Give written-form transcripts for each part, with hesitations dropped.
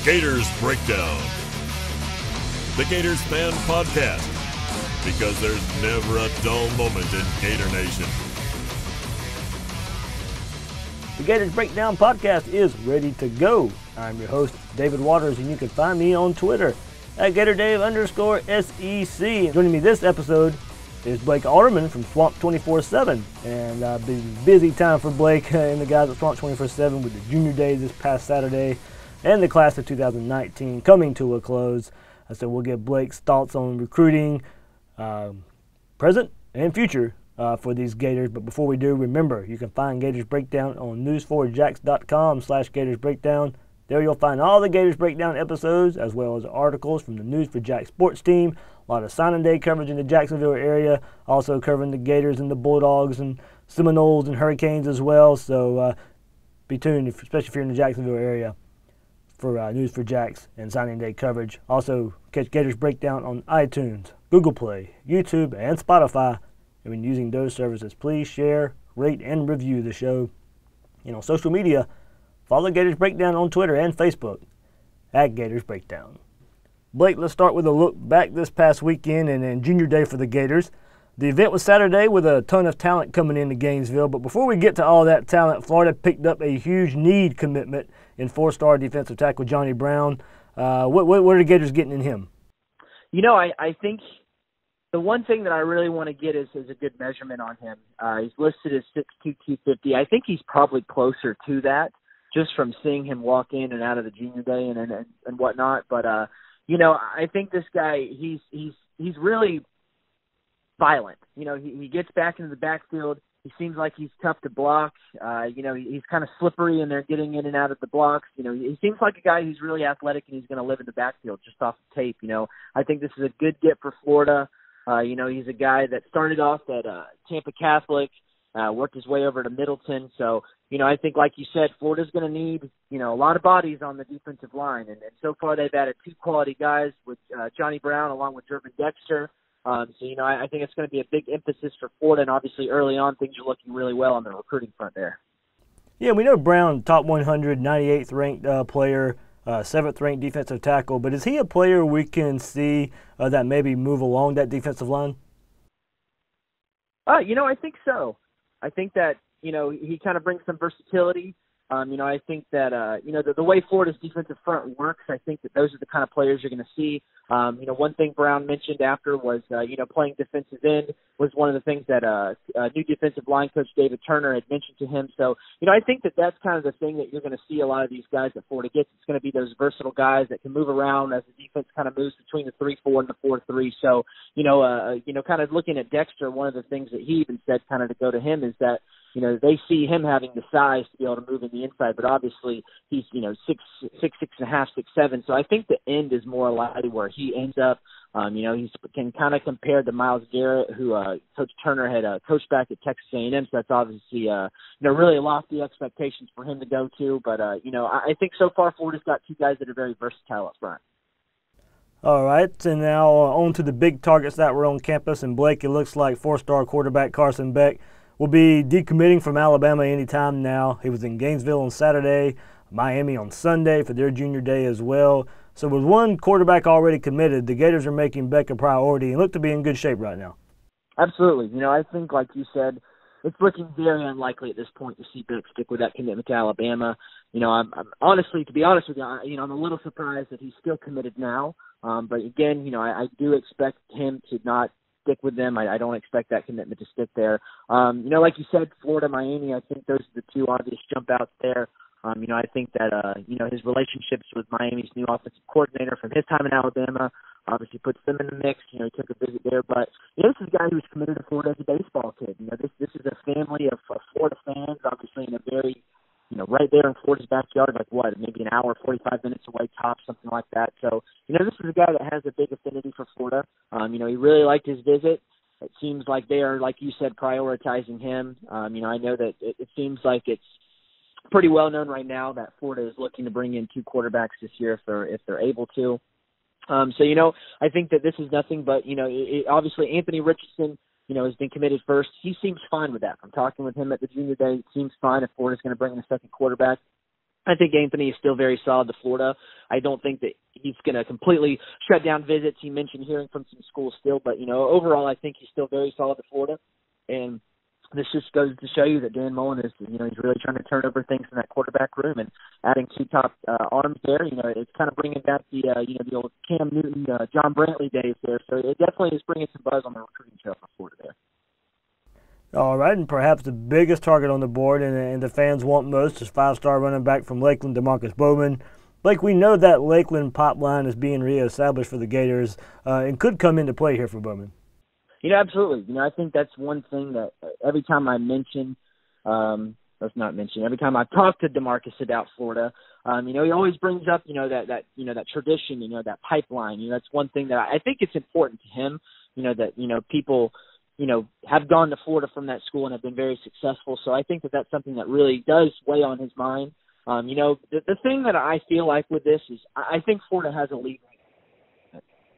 Gators Breakdown, the Gators fan podcast, because there's never a dull moment in Gator Nation. The Gators Breakdown podcast is ready to go. I'm your host, David Waters, and you can find me on Twitter at GatorDave_SEC. Joining me this episode is Blake Alderman from Swamp 24/7, and been busy time for Blake and the guys at Swamp 24/7 with the Junior Day this past Saturday and the class of 2019 coming to a close. So we'll get Blake's thoughts on recruiting, present and future, for these Gators. But before we do, remember, you can find Gators Breakdown on news4jax.com/Gators Breakdown. There you'll find all the Gators Breakdown episodes, as well as articles from the News for Jax sports team, a lot of signing day coverage in the Jacksonville area, also covering the Gators and the Bulldogs and Seminoles and Hurricanes as well. So be tuned, especially if you're in the Jacksonville area, for News for Jax and signing day coverage. Also, catch Gators Breakdown on iTunes, Google Play, YouTube, and Spotify. And when using those services, please share, rate, and review the show. And on social media, follow Gators Breakdown on Twitter and Facebook at Gators Breakdown. Blake, let's start with a look back this past weekend and Junior Day for the Gators. The event was Saturday with a ton of talent coming into Gainesville. But before we get to all that talent, Florida picked up a huge need commitment in four-star defensive tackle Johnnie Brown. What are the Gators getting in him? You know, I think the one thing that I really want to get is a good measurement on him. He's listed as 6'2", 250. I think he's probably closer to that, just from seeing him walk in and out of the Junior Day and whatnot. But you know, I think this guy, he's really violent. You know, he gets back into the backfield. He seems like he's tough to block. You know, he's kind of slippery, and they're getting in and out of the blocks. You know, he seems like a guy who's really athletic, and he's going to live in the backfield just off the tape. You know, I think this is a good get for Florida. You know, he's a guy that started off at Tampa Catholic, worked his way over to Middleton. So, you know, I think, like you said, Florida's going to need, you know, a lot of bodies on the defensive line. And so far they've added two quality guys with Johnnie Brown along with Jervin Dexter. So, you know, I think it's going to be a big emphasis for Florida. And obviously early on things are looking really well on the recruiting front there. Yeah, we know Brown, top 100, 98th ranked player, 7th ranked defensive tackle. But is he a player we can see that maybe move along that defensive line? You know, I think so. I think that, you know, he kind of brings some versatility. You know, I think that, you know, the way Florida's defensive front works, I think that those are the kind of players you're going to see. You know, one thing Brown mentioned after was, you know, playing defensive end was one of the things that new defensive line coach David Turner had mentioned to him. So, you know, I think that that's kind of the thing that you're going to see a lot of these guys that Florida gets. It's going to be those versatile guys that can move around as the defense kind of moves between the 3-4 and the 4-3. So, you know, kind of looking at Dexter, one of the things that he even said kind of to go to him is that, you know, they see him having the size to be able to move in the inside, but obviously he's, you know, 6'6.5", 6'7". So I think the end is more likely where he ends up. You know, he can kind of compare to Myles Garrett, who Coach Turner had coached back at Texas A&M. So that's obviously, you know, really lofty expectations for him to go to. But, you know, I think so far Florida's got two guys that are very versatile up front. All right, and now on to the big targets that were on campus. And Blake, it looks like four-star quarterback Carson Beck will be decommitting from Alabama anytime now. He was in Gainesville on Saturday, Miami on Sunday for their Junior Day as well. So with one quarterback already committed, the Gators are making Beck a priority and look to be in good shape right now. Absolutely. You know, I think, like you said, it's looking very unlikely at this point to see Beck stick with that commitment to Alabama. You know, I'm honestly, to be honest with you, you know, I'm a little surprised that he's still committed now. But again, you know, I do expect him to not stick with them. I don't expect that commitment to stick there. You know, like you said, Florida, Miami, I think those are the two obvious jump outs there. You know, I think that, you know, his relationships with Miami's new offensive coordinator from his time in Alabama obviously puts them in the mix. You know, he took a visit there. But, you know, this is a guy who's committed to Florida as a baseball kid. You know, this is a family of Florida fans, obviously in a very, you know, right there in Florida's backyard, like what, maybe an hour, 45 minutes away top, something like that. So, you know, this is a guy that has a big affinity for Florida. You know, he really liked his visit. It seems like they are, like you said, prioritizing him. You know, I know that it seems like it's pretty well known right now that Florida is looking to bring in two quarterbacks this year if they're able to. So, you know, I think that this is nothing but, you know, obviously Antony-Richards, you know, has been committed first. He seems fine with that. I'm talking with him at the Junior Day. It seems fine if Florida's going to bring in a second quarterback. I think Antony is still very solid to Florida. I don't think that he's going to completely shut down visits. He mentioned hearing from some schools still, but, overall I think he's still very solid to Florida. And this just goes to show you that Dan Mullen is, he's really trying to turn over things in that quarterback room and adding 2 top arms there. It's kind of bringing back the old Cam Newton, John Brantley days there. So it definitely is bringing some buzz on the recruiting trail for Florida there. All right, and perhaps the biggest target on the board and the fans want most is 5-star running back from Lakeland, DeMarcus Bowman. Blake, we know that Lakeland pipeline is being reestablished for the Gators and could come into play here for Bowman. Absolutely. I think that's one thing that every time I mention, every time I talk to DeMarcus about Florida, he always brings up, that tradition, that pipeline. That's one thing that I think it's important to him, that, people, have gone to Florida from that school and have been very successful. So I think that that's something that really does weigh on his mind. The thing that I feel like with this is I think Florida has a lead.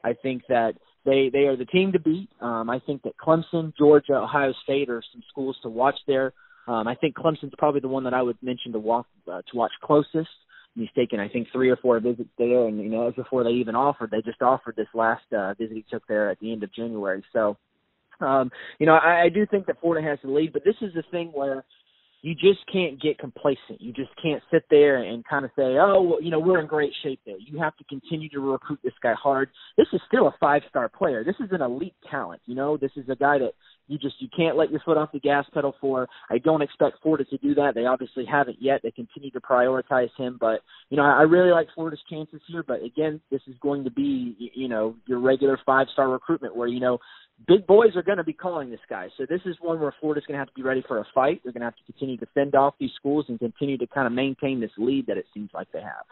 I think that they are the team to beat. I think that Clemson, Georgia, Ohio State are some schools to watch there. I think Clemson's probably the one that I would mention to watch closest. He's taken, I think, 3 or 4 visits there, and, as before they even offered. They just offered this last visit he took there at the end of January. So, I do think that Florida has the lead, but this is the thing where you just can't get complacent. You just can't sit there and kind of say, we're in great shape there. You have to continue to recruit this guy hard. This is still a 5-star player. This is an elite talent. This is a guy that you can't let your foot off the gas pedal for. I don't expect Florida to do that. They obviously haven't yet. They continue to prioritize him. But, I really like Florida's chances here. But, again, this is going to be, your regular 5-star recruitment where, big boys are going to be calling this guy. So this is one where Florida's going to have to be ready for a fight. They're going to have to continue to fend off these schools and continue to kind of maintain this lead that it seems like they have.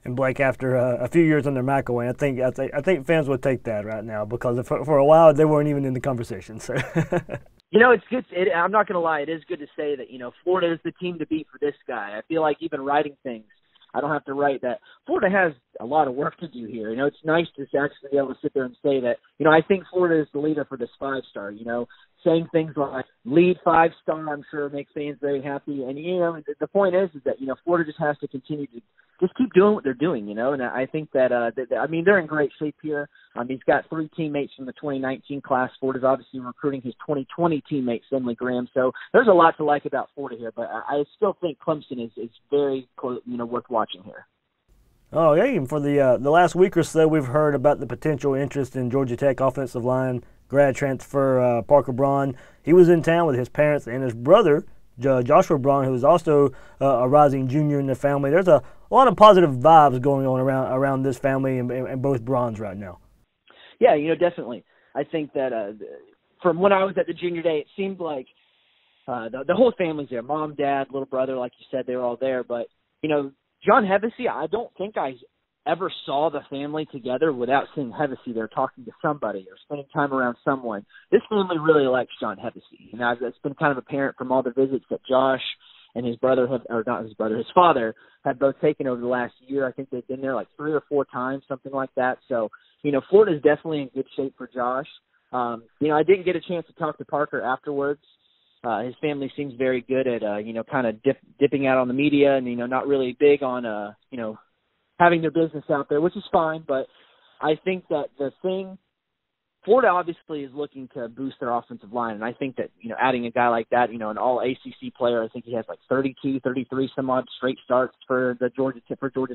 And Blake, after a few years under McElwain, I think fans would take that right now because for a while they weren't even in the conversation. So, it's good. I'm not going to lie. It is good to say that Florida is the team to beat for this guy. I feel like even writing things, I don't have to write that. Florida has a lot of work to do here. It's nice to actually be able to sit there and say that, I think Florida is the leader for this 5-star, saying things like lead 5-star, I'm sure makes fans very happy. And, the point is that, Florida just has to continue to just keep doing what they're doing, and I think that, they're in great shape here. He's got 3 teammates from the 2019 class. Florida's obviously recruiting his 2020 teammate, Finley Graham. So there's a lot to like about Florida here, but I still think Clemson is very, worth watching here. Oh, yeah, even for the last week or so, we've heard about the potential interest in Georgia Tech offensive line grad transfer Parker Braun. He was in town with his parents and his brother, Joshua Braun, who is also a rising junior in the family. There's a lot of positive vibes going on around this family and both Brauns right now. Yeah, definitely. I think that from when I was at the junior day, it seemed like the whole family's there. Mom, dad, little brother, like you said, they were all there. But, John Hevesy, I don't think I ever saw the family together without seeing Hevesy there talking to somebody or spending time around someone. This family really likes John Hevesy. It's been kind of apparent from all the visits that Josh and his brother his father have both taken over the last year. I think they've been there like 3 or 4 times, something like that. So, Florida's definitely in good shape for Josh. I didn't get a chance to talk to Parker afterwards. His family seems very good at, kind of dipping out on the media and, not really big on, having their business out there, which is fine. But I think that Florida obviously is looking to boost their offensive line. And I think that, adding a guy like that, an all ACC player, I think he has like 32, 33 some odd straight starts for Georgia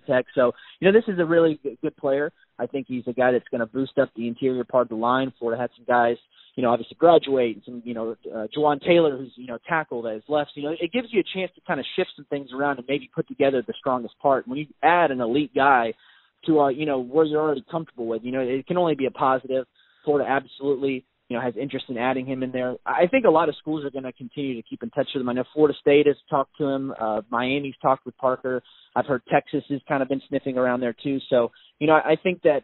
Tech. So, this is a really good player. I think he's a guy that's going to boost up the interior part of the line. Florida had some guys, obviously graduate, and some, Jawan Taylor, who's, tackle that is left. So, it gives you a chance to kind of shift some things around and maybe put together the strongest part. When you add an elite guy to, where you're already comfortable with, it can only be a positive. Florida absolutely, has interest in adding him in there. I think a lot of schools are going to continue to keep in touch with him. I know Florida State has talked to him. Miami's talked with Parker. I've heard Texas has kind of been sniffing around there too. So, I think that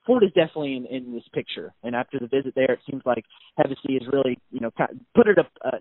Florida's definitely in this picture. And after the visit there, it seems like Hevesy has really, put an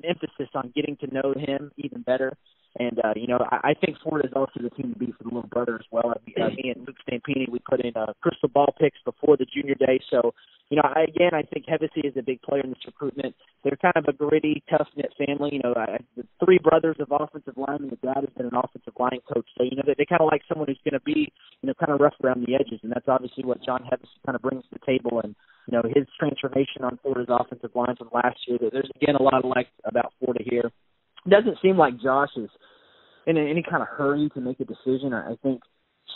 emphasis on getting to know him even better. And, I think Florida is also the team to beat for the little brother as well. Me and Luke Stampini, we put in crystal ball picks before the junior day. So, I think Hevesy is a big player in this recruitment. they're kind of a gritty, tough-knit family. You know, the three brothers of offensive linemen, the dad has been an offensive line coach. So, you know, they kind of like someone who's going to be, you know, kind of rough around the edges. And that's obviously what John Hevis kind of brings to the table. And, you know, his transformation on Florida's offensive line from last year, there's, again, a lot of like about Florida here. It doesn't seem like Josh is in any kind of hurry to make a decision. I think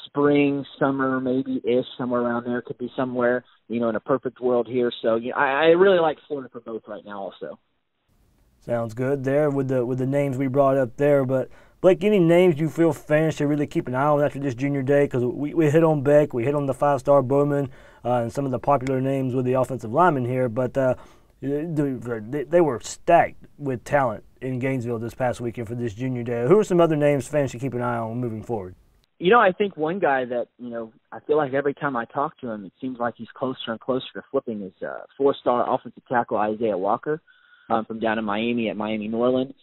spring, summer, maybe-ish, somewhere around there could be somewhere, you know, in a perfect world here. So, you know, I really like Florida for both right now also. Sounds good there with the names we brought up there. But, Blake, any names you feel fans should really keep an eye on after this junior day? Because we hit on Beck, we hit on the five-star Bowman, and some of the popular names with the offensive linemen here. But they were stacked with talent in Gainesville this past weekend for this junior day. Who are some other names fans should keep an eye on moving forward? You know, I think one guy that, you know, I feel like every time I talk to him, it seems like he's closer and closer to flipping is four-star offensive tackle Isaiah Walker from down in Miami at Miami Norland.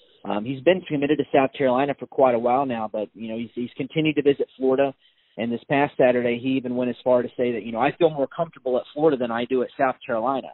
He's been committed to South Carolina for quite a while now, but, you know, he's continued to visit Florida. And this past Saturday, he even went as far to say that, you know, I feel more comfortable at Florida than I do at South Carolina.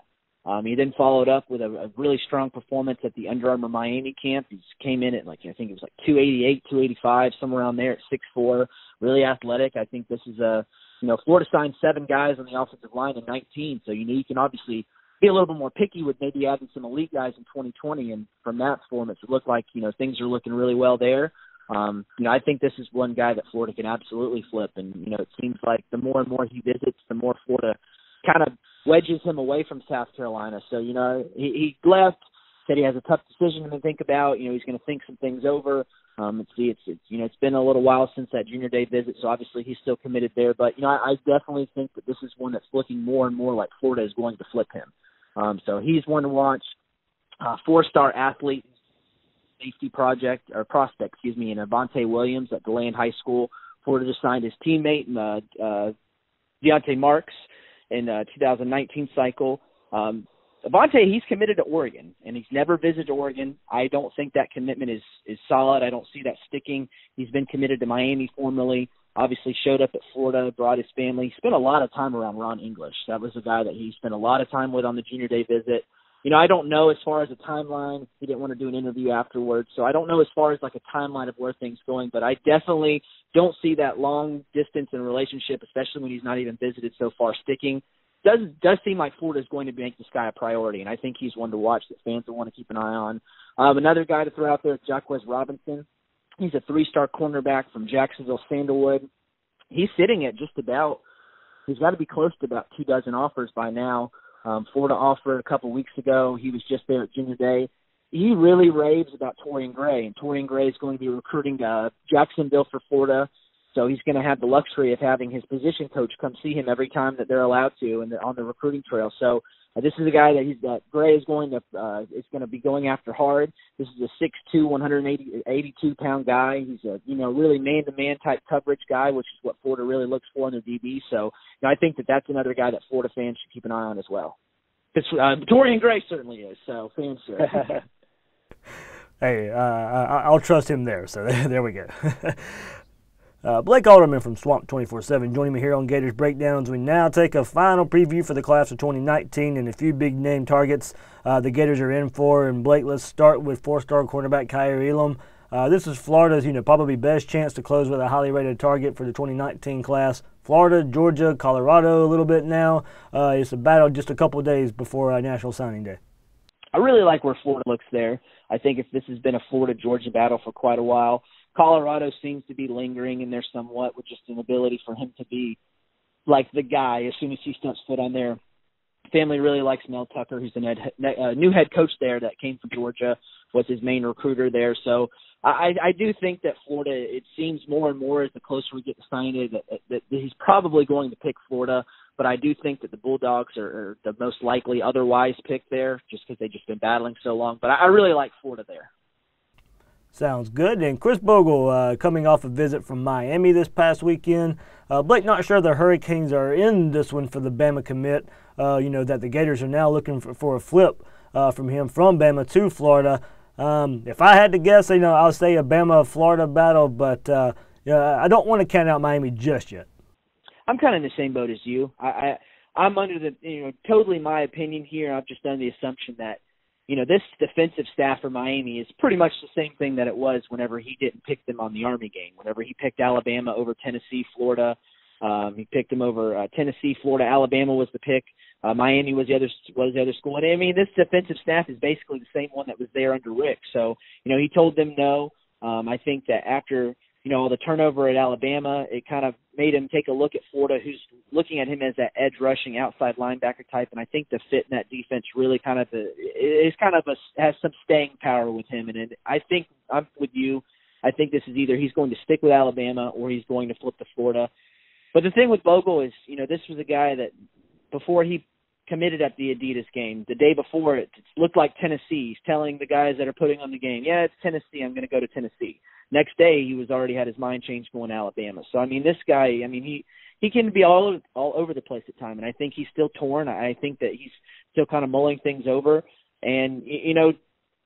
He then followed up with a really strong performance at the Under Armour Miami camp. He came in at, like, I think it was like 288, 285, somewhere around there at 6'4", really athletic. I think this is you know, Florida signed 7 guys on the offensive line in 19, so, you know, you can obviously be a little bit more picky with maybe adding some elite guys in 2020, and from that performance, it looked like, you know, things are looking really well there. You know, I think this is one guy that Florida can absolutely flip, and, you know, it seems like the more and more he visits, the more Florida kind of wedges him away from South Carolina. So, you know, he left, said he has a tough decision to think about. You know, he's going to think some things over. It's you know, it's been a little while since that junior day visit, so obviously he's still committed there. But, you know, I definitely think that this is one that's looking more and more like Florida is going to flip him. So he's one to watch. 4-star athlete, safety prospect, in Avante Williams at DeLand High School. Florida just signed his teammate, Deontay Marks, in 2019 cycle. Avante, he's committed to Oregon, and he's never visited Oregon. I don't think that commitment is solid. I don't see that sticking. He's been committed to Miami formerly, obviously showed up at Florida, brought his family. He spent a lot of time around Ron English. That was a guy that he spent a lot of time with on the junior day visit. You know, I don't know as far as a timeline. He didn't want to do an interview afterwards, so I don't know as far as like a timeline of where things going, but I definitely don't see that long distance in a relationship, especially when he's not even visited so far, sticking. Does seem like Florida is going to make this guy a priority, and I think he's one to watch that fans will want to keep an eye on. Another guy to throw out there is Jacquez Robinson. He's a 3-star cornerback from Jacksonville, Sandalwood. He's sitting at just about, he's got to be close to about 24 offers by now. Florida offered a couple weeks ago. He was just there at junior day. He really raves about Torian Gray, and Torian Gray is going to be recruiting Jacksonville for Florida. So he's going to have the luxury of having his position coach come see him every time that they're allowed to, and on the recruiting trail. So this is a guy that Gray is going to be going after hard. This is a 6'2", 182-pound guy. He's a really man-to-man type coverage guy, which is what Florida really looks for in their DB. So I think that's another guy that Florida fans should keep an eye on as well. Torian Gray certainly is. So fans should. Hey, I'll trust him there. So there we go. Blake Alderman from Swamp 24/7 joining me here on Gators Breakdowns. We now take a final preview for the class of 2019 and a few big name targets the Gators are in for. And Blake, let's start with 4-star cornerback Kaiir Elam. This is Florida's probably best chance to close with a highly rated target for the 2019 class. Florida, Georgia, Colorado a little bit now. It's a battle just a couple of days before National Signing Day. I really like where Florida looks there. I think if this has been a Florida-Georgia battle for quite a while, Colorado seems to be lingering in there somewhat with just an ability for him to be like the guy as soon as he steps foot on there. Family really likes Mel Tucker, who's the new head coach there that came from Georgia, was his main recruiter there. So I do think that Florida, it seems more and more as the closer we get to signing day that he's probably going to pick Florida. But I do think that the Bulldogs are the most likely otherwise pick there just because they've just been battling so long. But I really like Florida there. Sounds good. And Chris Bogle coming off a visit from Miami this past weekend. Blake, not sure the Hurricanes are in this one for the Bama commit. That the Gators are now looking for a flip from him from Bama to Florida. If I had to guess, I'll say a Bama-Florida battle, but I don't want to count out Miami just yet. I'm kind of in the same boat as you. I'm under the, totally my opinion here. I've just done the assumption that this defensive staff for Miami is pretty much the same thing that it was whenever he didn't pick them on the Army game. Whenever he picked Alabama over Tennessee, Florida, he picked them over Tennessee, Florida. Alabama was the pick. Miami was the other school. And I mean, this defensive staff is basically the same one that was there under Rick. So, he told them no. I think that after, all the turnover at Alabama, it kind of made him take a look at Florida, who's looking at him as that edge rushing outside linebacker type. And I think the fit in that defense really has some staying power with him. And I think I'm with you. I think this is either he's going to stick with Alabama or he's going to flip to Florida. But the thing with Bogle is, this was a guy that before he committed at the Adidas game, the day before it looked like Tennessee. He's telling the guys that are putting on the game, yeah, it's Tennessee, I'm going to go to Tennessee. Next day, he was already had his mind changed going to Alabama. So, I mean, this guy, he can be all over the place at times, and I think he's still torn. I think that he's still kind of mulling things over. And,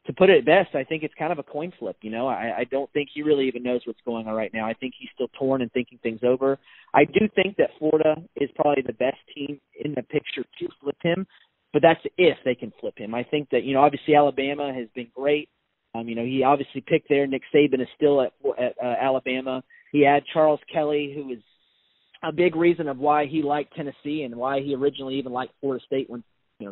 to put it best, I think it's kind of a coin flip. I don't think he really even knows what's going on right now. I think he's still torn and thinking things over. I do think that Florida is probably the best team in the picture to flip him, but that's if they can flip him. I think that, obviously Alabama has been great. He obviously picked there. Nick Saban is still at Alabama. He had Charles Kelly, who is a big reason of why he liked Tennessee and why he originally even liked Florida State when,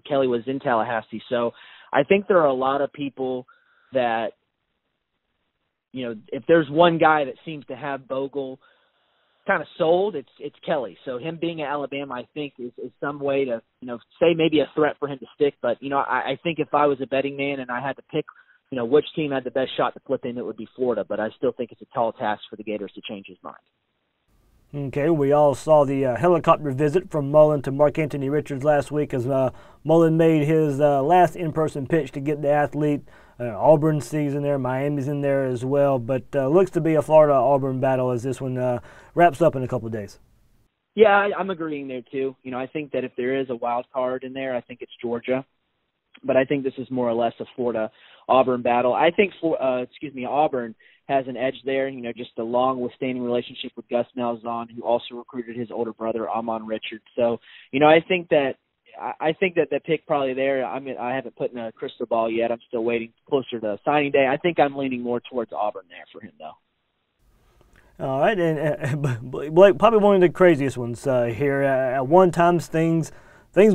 Kelly was in Tallahassee. So I think there are a lot of people that, if there's one guy that seems to have Bogle kind of sold, it's Kelly. So him being at Alabama, I think is some way to, say maybe a threat for him to stick. But, I think if I was a betting man and I had to pick, which team had the best shot to flip him, it would be Florida. But I still think it's a tall task for the Gators to change his mind. Okay, we all saw the helicopter visit from Mullen to Mark Antony-Richards last week as Mullen made his last in-person pitch to get the athlete. Auburn's season there, Miami's in there as well, but looks to be a Florida-Auburn battle as this one wraps up in a couple of days. Yeah, I'm agreeing there too. I think that if there is a wild card in there, I think it's Georgia. But I think this is more or less a Florida-Auburn battle. I think Auburn has an edge there, just a long withstanding relationship with Gus Malzahn, who also recruited his older brother, Antony-Richards. So, I think that the pick probably there, I haven't put in a crystal ball yet. I'm still waiting closer to signing day. I think I'm leaning more towards Auburn there for him, though. All right, and Blake, probably one of the craziest ones here. At one time, things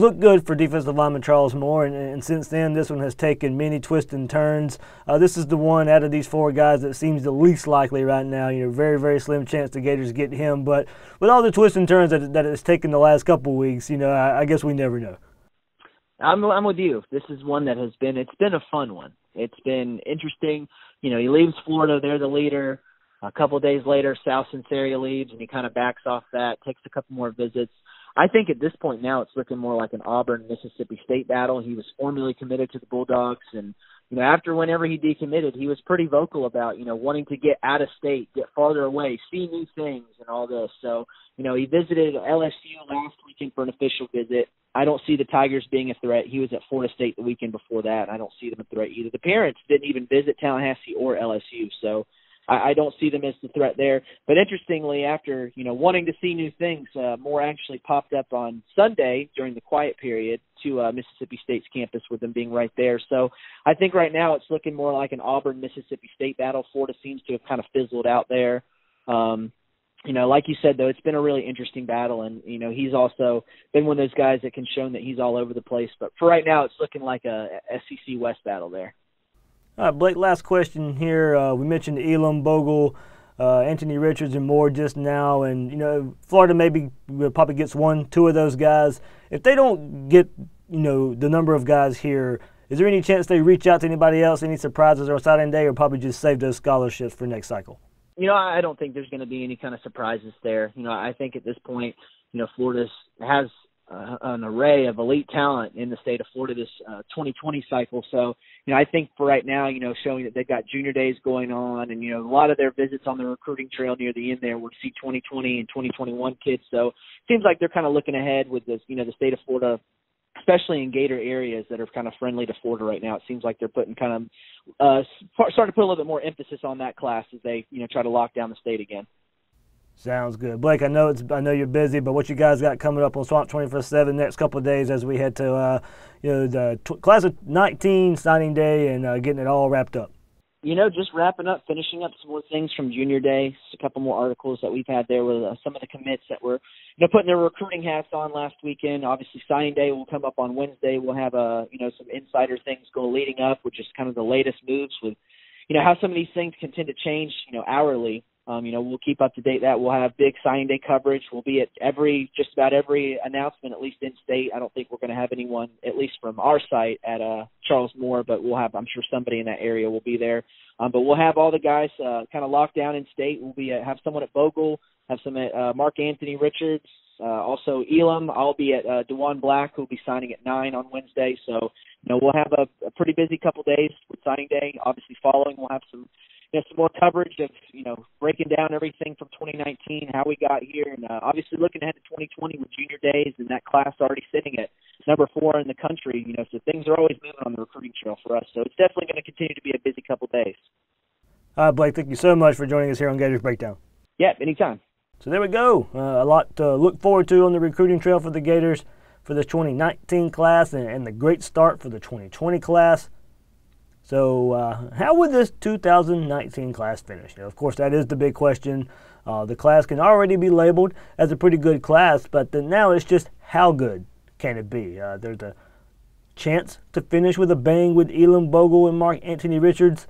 look good for defensive lineman Charles Moore, and since then this one has taken many twists and turns. This is the one out of these four guys that seems the least likely right now. Very, very slim chance the Gators get him, but with all the twists and turns that it's taken the last couple of weeks, I guess we never know. I'm with you. This is one that it's been a fun one. It's been interesting. He leaves Florida, they're the leader. A couple of days later, Sal Sinceri leaves, and he kind of backs off that, takes a couple more visits. I think at this point now it's looking more like an Auburn-Mississippi State battle. He was formally committed to the Bulldogs, and whenever he decommitted, he was pretty vocal about wanting to get out of state, get farther away, see new things, and all this. So he visited LSU last weekend for an official visit. I don't see the Tigers being a threat. He was at Florida State the weekend before that, and I don't see them a threat either. The parents didn't even visit Tallahassee or LSU, so I don't see them as the threat there. But interestingly, after, wanting to see new things, Moore actually popped up on Sunday during the quiet period to Mississippi State's campus with them being right there. So I think right now it's looking more like an Auburn-Mississippi State battle. Florida seems to have kind of fizzled out there. Like you said, though, it's been a really interesting battle, and, he's also been one of those guys that can show that he's all over the place. But for right now, it's looking like a SEC West battle there. All right, Blake, last question here. We mentioned Elam, Bogle, Antony-Richards, and Moore just now. And, Florida probably gets 1-2 of those guys. If they don't get, the number of guys here, is there any chance they reach out to anybody else, any surprises on signing day, or probably just save those scholarships for next cycle? I don't think there's going to be any kind of surprises there. I think at this point, Florida has an array of elite talent in the state of Florida this 2020 cycle. So, I think for right now, showing that they've got junior days going on, and, a lot of their visits on the recruiting trail near the end there would see 2020 and 2021 kids. So it seems like they're kind of looking ahead with this, the state of Florida, especially in Gator areas that are kind of friendly to Florida right now. It seems like they're putting kind of starting to put a little bit more emphasis on that class as they, try to lock down the state again. Sounds good. Blake, I know you're busy, but what you guys got coming up on Swamp 24/7 next couple of days as we head to the class of 19 signing day and getting it all wrapped up? Just wrapping up, finishing up some more things from junior day, just a couple more articles that we've had there with some of the commits that were putting their recruiting hats on last weekend. Obviously, signing day will come up on Wednesday. We'll have some insider things go leading up, which is kind of the latest moves with how some of these things can tend to change hourly. We'll keep up to date that. We'll have big signing day coverage. We'll be at just about every announcement, at least in state. I don't think we're going to have anyone, at least from our site, at Charles Moore, but we'll have, I'm sure somebody in that area will be there. But we'll have all the guys kind of locked down in state. We'll be have someone at Bogle, have some at Mark Antony-Richards, also Elam. I'll be at DeJuan Black, who'll be signing at 9 on Wednesday. So, we'll have a pretty busy couple days with signing day. Obviously, following, we'll have some more coverage of, breaking down everything from 2019, how we got here, and obviously looking ahead to 2020 with junior days and that class already sitting at number 4 in the country, so things are always moving on the recruiting trail for us. So it's definitely going to continue to be a busy couple days. Blake, thank you so much for joining us here on Gators Breakdown. Yeah, anytime. So there we go. A lot to look forward to on the recruiting trail for the Gators for the 2019 class and the great start for the 2020 class. So how would this 2019 class finish? Of course, that is the big question. The class can already be labeled as a pretty good class, but now it's just how good can it be? There's a chance to finish with a bang with Elam, Bogle, and Mark Antony-Richards.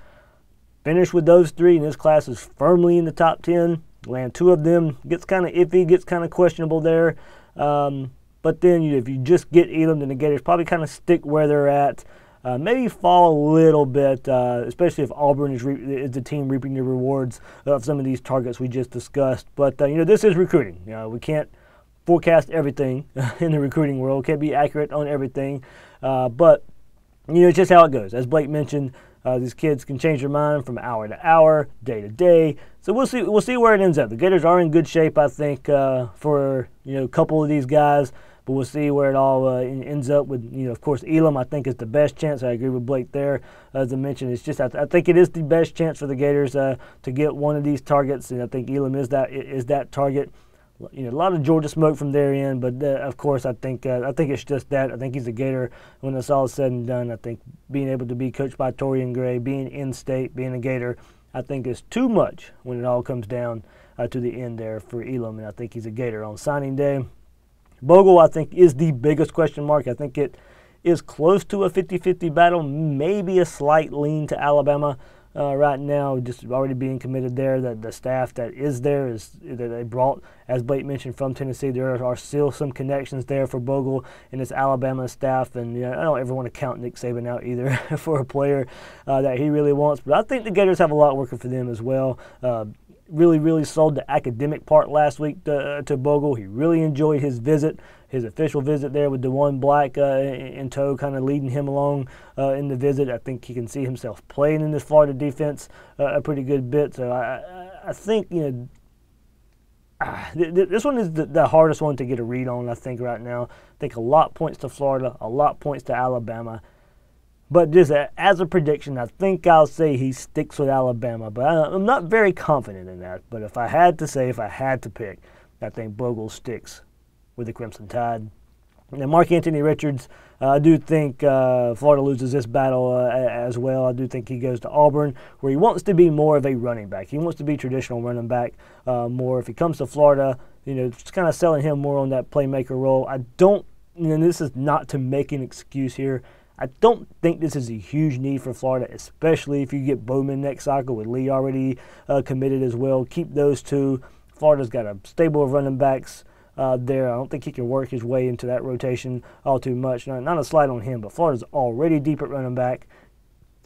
Finish with those 3, and this class is firmly in the top 10. Land 2 of them gets kind of iffy, gets kind of questionable there. But then if you just get Elam, then the Gators probably kind of stick where they're at. Maybe fall a little bit, especially if Auburn is the team reaping the rewards of some of these targets we just discussed. But, this is recruiting. We can't forecast everything in the recruiting world. Can't be accurate on everything. But, it's just how it goes. As Blake mentioned, these kids can change their mind from hour to hour, day to day. So we'll see where it ends up. The Gators are in good shape, I think, for, a couple of these guys. But we'll see where it all ends up with, of course, Elam, I think, is the best chance. I agree with Blake there. As I mentioned, it's just I think it is the best chance for the Gators to get one of these targets, and I think Elam is that target. A lot of Georgia smoke from their end, but of course, I think it's just that. I think he's a Gator when it's all said and done. I think being able to be coached by Torian Gray, being in state, being a Gator, I think is too much when it all comes down to the end there for Elam, and I think he's a Gator on signing day. Bogle, I think, is the biggest question mark. I think it is close to a 50-50 battle, maybe a slight lean to Alabama right now, just already being committed there. That the staff that is there is that they brought, as Blake mentioned, from Tennessee. There are still some connections there for Bogle and his Alabama staff, and I don't ever want to count Nick Saban out either for a player that he really wants. But I think the Gators have a lot working for them as well. Really sold the academic part last week to Bogle. He really enjoyed his official visit there with DeJuan Black in tow, kind of leading him along in the visit. I think he can see himself playing in this Florida defense a pretty good bit. So I think this one is the hardest one to get a read on, I think, right now. I think a lot points to Florida, a lot points to Alabama. But just as a prediction, I think I'll say he sticks with Alabama. But I'm not very confident in that. But if I had to pick, I think Bogle sticks with the Crimson Tide. Now, Mark Antony-Richards, I do think Florida loses this battle as well. I do think he goes to Auburn, where he wants to be more of a running back. He wants to be traditional running back more. If he comes to Florida, just kind of selling him more on that playmaker role. I don't, this is not to make an excuse here. I don't think this is a huge need for Florida, especially if you get Bowman next cycle with Lee already committed as well. Keep those 2. Florida's got a stable of running backs there. I don't think he can work his way into that rotation all too much. Not a slight on him, but Florida's already deep at running back.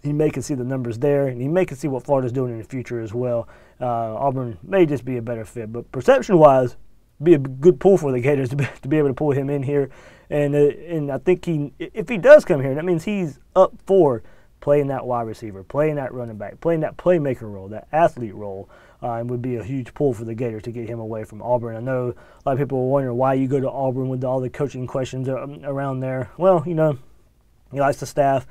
He may can see the numbers there, and he may can see what Florida's doing in the future as well. Auburn may just be a better fit, but perception-wise, be a good pull for the Gators to be able to pull him in here. And I think if he does come here, that means he's up for playing that wide receiver, playing that running back, playing that playmaker role, that athlete role, and would be a huge pull for the Gators to get him away from Auburn. I know a lot of people were wondering why you go to Auburn with all the coaching questions around there. Well, he likes the staff.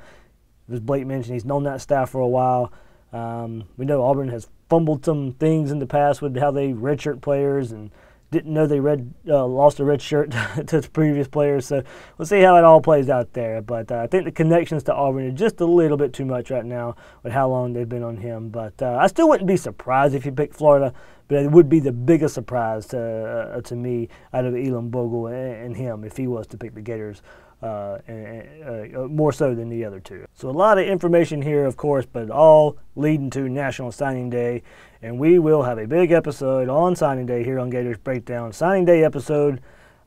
As Blake mentioned, he's known that staff for a while. We know Auburn has fumbled some things in the past with how they redshirt players and didn't know they lost a red shirt to the previous players. So we'll see how it all plays out there. But I think the connections to Auburn are just a little bit too much right now with how long they've been on him. But I still wouldn't be surprised if he picked Florida, but it would be the biggest surprise to me out of Elam Bogle and him if he was to pick the Gators. More so than the other two. So a lot of information here, of course, but all leading to National Signing Day, and we will have a big episode on Signing Day here on Gators Breakdown. Signing Day episode.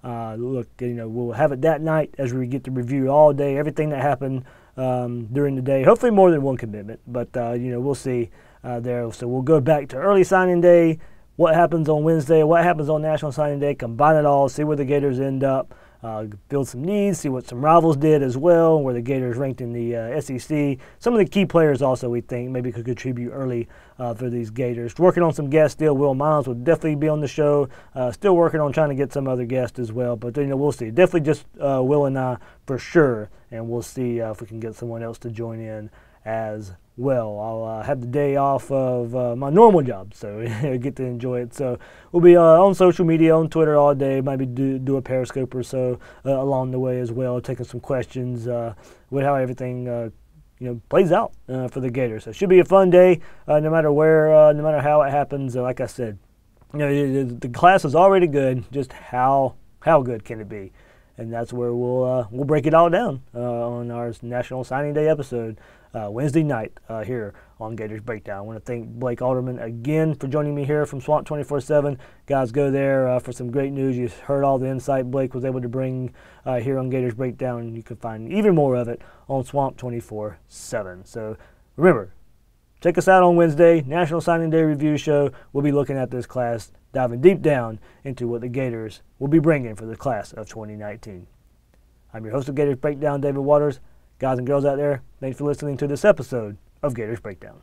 Look, we'll have it that night as we get to review all day everything that happened during the day. Hopefully more than one commitment, but we'll see there. So we'll go back to early Signing Day. What happens on Wednesday? What happens on National Signing Day? Combine it all. See where the Gators end up. Build some needs, see what some rivals did as well, where the Gators ranked in the SEC. Some of the key players also we think maybe could contribute early for these Gators. Working on some guests still. Will Miles will definitely be on the show. Still working on trying to get some other guests as well. But we'll see. Definitely just Will and I for sure. And we'll see if we can get someone else to join in as well. I'll have the day off of my normal job, so get to enjoy it. So we'll be on social media, on Twitter all day, maybe do a Periscope or so along the way as well, taking some questions with how everything plays out for the Gators. So it should be a fun day, no matter where, no matter how it happens. Like I said, the class is already good. Just how good can it be? And that's where we'll break it all down on our National Signing Day episode Wednesday night here on Gators Breakdown. I want to thank Blake Alderman again for joining me here from Swamp 24/7. Guys, go there for some great news. You heard all the insight Blake was able to bring here on Gators Breakdown. You can find even more of it on Swamp 24/7. So remember, check us out on Wednesday, National Signing Day Review Show. We'll be looking at this class, diving deep down into what the Gators will be bringing for the class of 2019. I'm your host of Gators Breakdown, David Waters. Guys and girls out there, thanks for listening to this episode of Gators Breakdown.